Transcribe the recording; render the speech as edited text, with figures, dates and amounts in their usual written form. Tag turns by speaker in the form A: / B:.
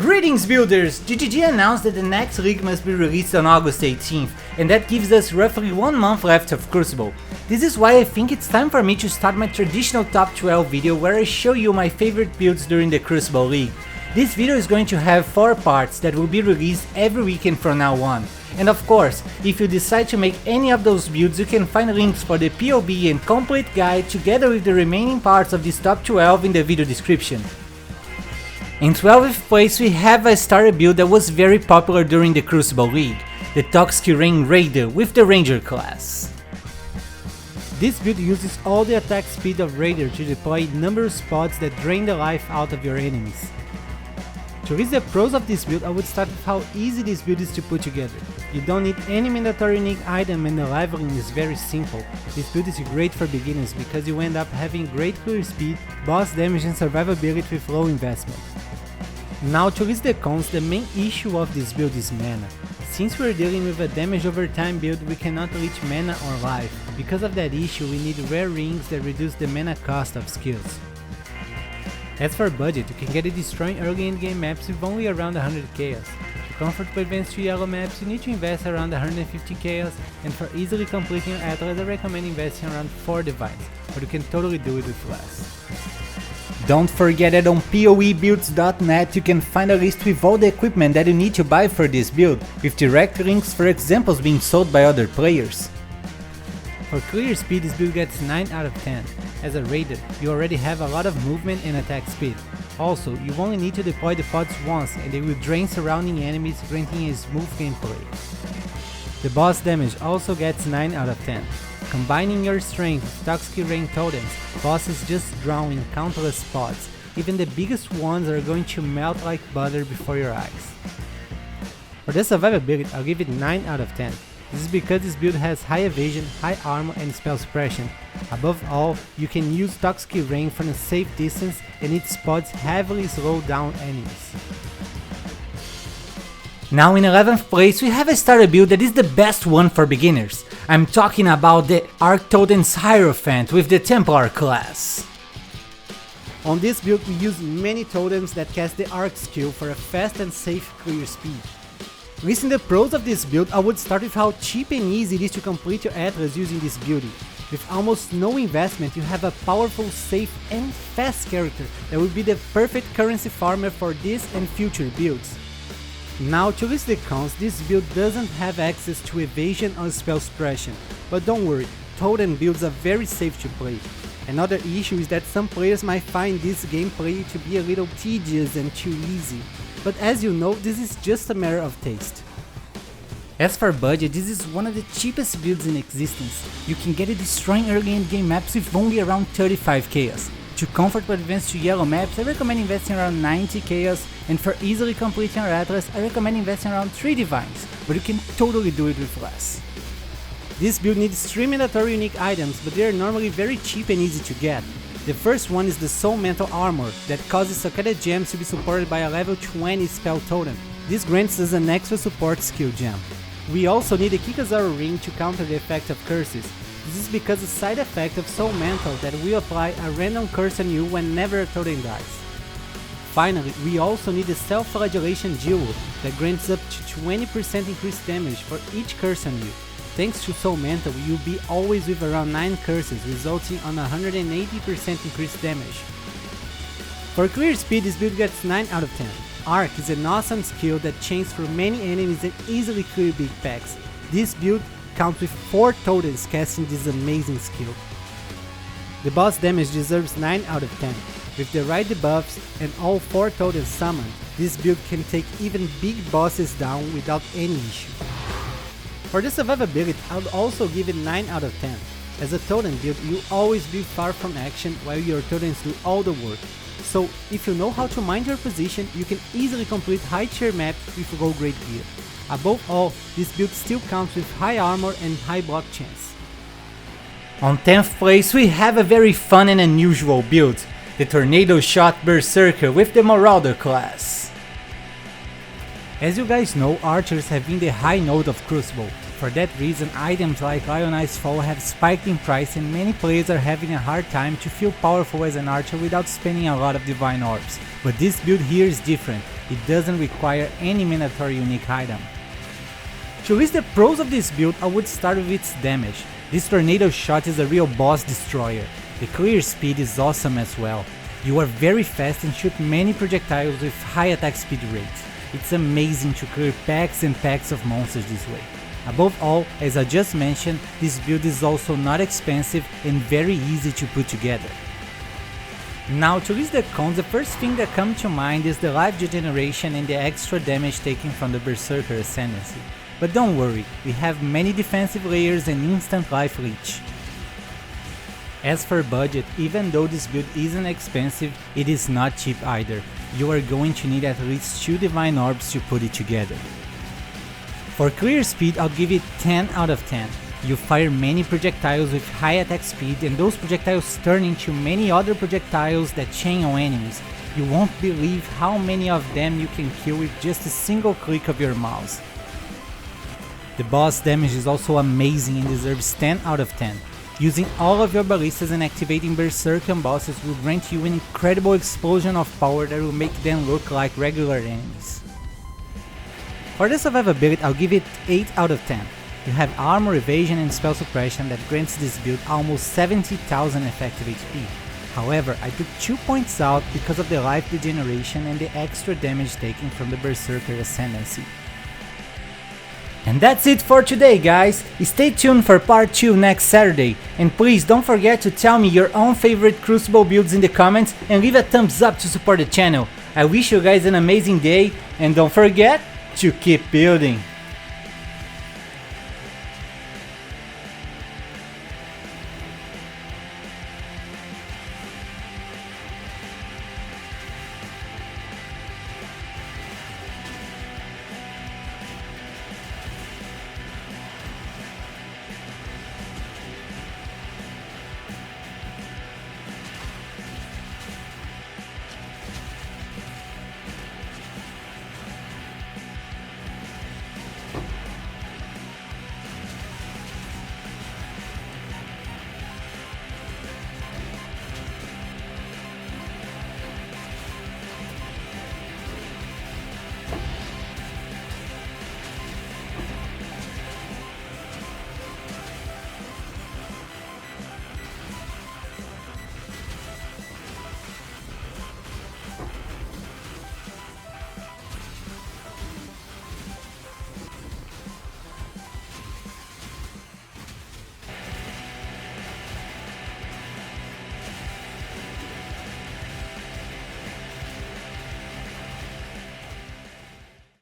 A: Greetings builders! GGG announced that the next league must be released on August 18th, and that gives us roughly 1 month left of Crucible. This is why I think it's time for me to start my traditional top 12 video where I show you my favorite builds during the Crucible League. This video is going to have 4 parts that will be released every weekend from now on. And of course, if you decide to make any of those builds, you can find links for the PoE and complete guide together with the remaining parts of this top 12 in the video description. In 12th place we have a starter build that was very popular during the Crucible League, the Toxic Rain Raider with the Ranger class.
B: This build uses all the attack speed of Raider to deploy numerous pods that drain the life out of your enemies. To reach the pros of this build, I would start with how easy this build is to put together. You don't need any mandatory unique item and the leveling is very simple. This build is great for beginners because you end up having great clear speed, boss damage and survivability with low investment. Now to list the cons, the main issue of this build is mana. Since we're dealing with a damage over time build, we cannot reach mana or life. Because of that issue, we need rare rings that reduce the mana cost of skills. As for budget, you can get it destroying early endgame maps with only around 100 chaos. To comfortably advance to yellow maps, you need to invest around 150 chaos, and for easily completing your atlas, I recommend investing around 4 divines, but you can totally do it with less.
A: Don't forget that on PoEbuilds.net you can find a list with all the equipment that you need to buy for this build, with direct links for examples being sold by other players.
B: For clear speed, this build gets 9 out of 10. As a raider, you already have a lot of movement and attack speed. Also, you only need to deploy the pods once and they will drain surrounding enemies, granting a smooth gameplay. The boss damage also gets 9 out of 10. Combining your strength with Toxic Rain Totems, bosses just drown in countless pods. Even the biggest ones are going to melt like butter before your eyes. For the survivability, I'll give it 9 out of 10. This is because this build has high evasion, high armor and spell suppression. Above all, you can use Toxic Rain from a safe distance and its pods heavily slow down enemies.
A: Now in 11th place we have a starter build that is the best one for beginners. I'm talking about the Totems Hierophant with the Templar class.
B: On this build we use many totems that cast the Arc skill for a fast and safe clear speed. Listing the pros of this build, I would start with how cheap and easy it is to complete your atlas using this beauty. With almost no investment, you have a powerful, safe and fast character that will be the perfect currency farmer for this and future builds. Now to list the cons, this build doesn't have access to evasion or spell suppression, but don't worry, totem builds are very safe to play. Another issue is that some players might find this gameplay to be a little tedious and too easy, but as you know, this is just a matter of taste.
A: As for budget, this is one of the cheapest builds in existence. You can get it destroying early endgame maps with only around 35 chaos. To comfortably advance to yellow maps, I recommend investing around 90 chaos, and for easily completing your atlas, I recommend investing around 3 divines, but you can totally do it with less.
B: This build needs 3 mandatory unique items, but they are normally very cheap and easy to get. The first one is the Soul Mantle Armor, that causes Socket Gems to be supported by a level 20 spell totem. This grants us an extra support skill gem. We also need a Kikazaro Ring to counter the effect of curses. This is because a side effect of Soul Mantle that will apply a random curse on you whenever a totem dies. Finally, we also need the Self-Flagellation Jewel that grants up to 20% increased damage for each curse on you. Thanks to Soul Mantle, you'll be always with around 9 curses, resulting on 180% increased damage. For clear speed, this build gets 9 out of 10. Arc is an awesome skill that chains through many enemies and easily clear big packs. This build counts with 4 totems casting this amazing skill. The boss damage deserves 9 out of 10. With the right debuffs and all 4 totems summoned, this build can take even big bosses down without any issue. For the survivability, I would also give it 9 out of 10. As a totem build, you'll always be far from action while your totems do all the work. So if you know how to mind your position, you can easily complete high tier maps with low grade gear. Above all, this build still counts with high armor and high block chance.
A: On 10th place we have a very fun and unusual build, the Tornado Shot Berserker with the Marauder class.
B: As you guys know, archers have been the high note of Crucible. For that reason, items like Lionized Fall have spiked in price and many players are having a hard time to feel powerful as an archer without spending a lot of Divine Orbs. But this build here is different, it doesn't require any mandatory unique item. To list the pros of this build, I would start with its damage. This tornado shot is a real boss destroyer. The clear speed is awesome as well. You are very fast and shoot many projectiles with high attack speed rates. It's amazing to clear packs and packs of monsters this way. Above all, as I just mentioned, this build is also not expensive and very easy to put together. Now to list the cons, the first thing that comes to mind is the life degeneration and the extra damage taken from the Berserker Ascendancy. But don't worry, we have many defensive layers and instant life leech. As for budget, even though this build isn't expensive, it is not cheap either. You are going to need at least 2 Divine Orbs to put it together. For clear speed, I'll give it 10 out of 10. You fire many projectiles with high attack speed and those projectiles turn into many other projectiles that chain on enemies. You won't believe how many of them you can kill with just a single click of your mouse. The boss damage is also amazing and deserves 10 out of 10. Using all of your ballistas and activating Berserker bosses will grant you an incredible explosion of power that will make them look like regular enemies. For the survivability, I'll give it 8 out of 10. You have armor, evasion and spell suppression that grants this build almost 70,000 effective HP. However, I took 2 points out because of the life degeneration and the extra damage taken from the Berserker Ascendancy. And that's it for today, guys. Stay tuned for part 2 next Saturday, and please don't forget to tell me your own favorite Crucible builds in the comments and leave a thumbs up to support the channel. I wish you guys an amazing day, and don't forget to keep building.